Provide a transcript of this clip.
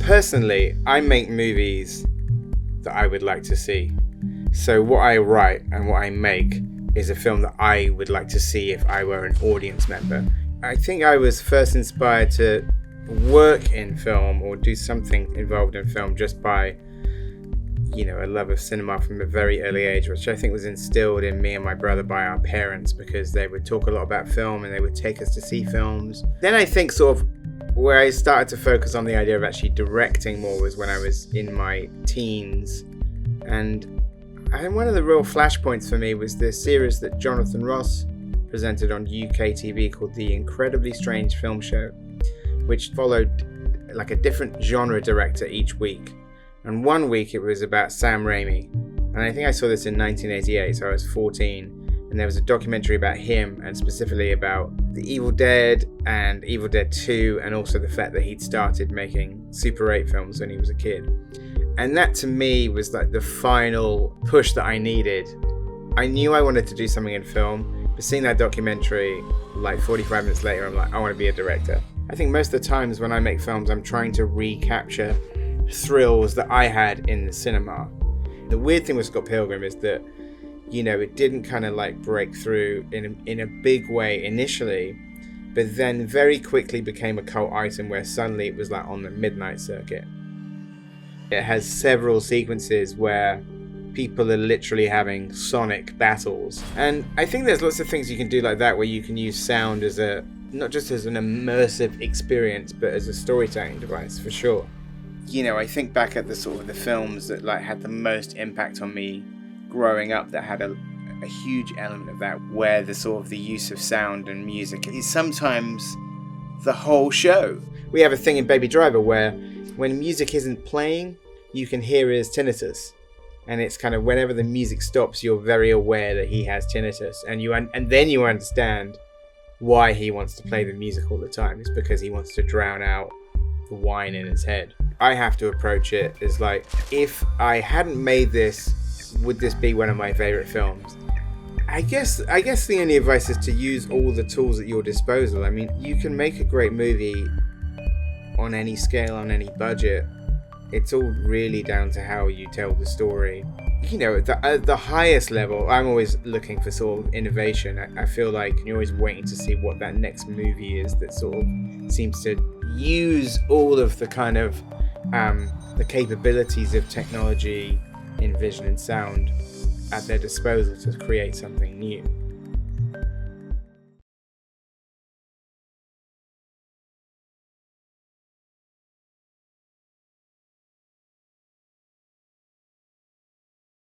Personally, I make movies that I would like to see. So what I write and what I make is a film that I would like to see if I were an audience member. I think I was first inspired to work in film or do something involved in film just by, a love of cinema from a very early age, which I think was instilled in me and my brother by our parents, because they would talk a lot about film and they would take us to see films. Then I think sort of where I started to focus on the idea of actually directing more was when I was in my teens. And one of the real flashpoints for me was this series that Jonathan Ross presented on UK TV called The Incredibly Strange Film Show, which followed like a different genre director each week. And one week it was about Sam Raimi. And I think I saw this in 1988, so I was 14. And there was a documentary about him, and specifically about The Evil Dead and Evil Dead 2, and also the fact that he'd started making Super 8 films when he was a kid. And that to me was like the final push that I needed. I knew I wanted to do something in film, but seeing that documentary like 45 minutes later, I'm like, I want to be a director. I think most of the times when I make films, I'm trying to recapture thrills that I had in the cinema. The weird thing with Scott Pilgrim is that, it didn't kind of like break through in a big way initially, but then very quickly became a cult item where suddenly it was like on the midnight circuit. It has several sequences where people are literally having sonic battles. And I think there's lots of things you can do like that, where you can use sound as not just as an immersive experience, but as a storytelling device, for sure. I think back at the sort of the films that like had the most impact on me growing up, that had a huge element of that, where the sort of the use of sound and music is sometimes the whole show. We have a thing in Baby Driver where when music isn't playing, you can hear his tinnitus. And it's kind of whenever the music stops, you're very aware that he has tinnitus. And then you understand why he wants to play the music all the time. It's because he wants to drown out the whine in his head. I have to approach it as like, if I hadn't made this, would this be one of my favorite films? I guess the only advice is to use all the tools at your disposal. I mean, you can make a great movie on any scale, on any budget. It's all really down to how you tell the story. At the highest level, I'm always looking for sort of innovation. I feel like you're always waiting to see what that next movie is that sort of seems to use all of the kind of the capabilities of technology in vision and sound at their disposal to create something new.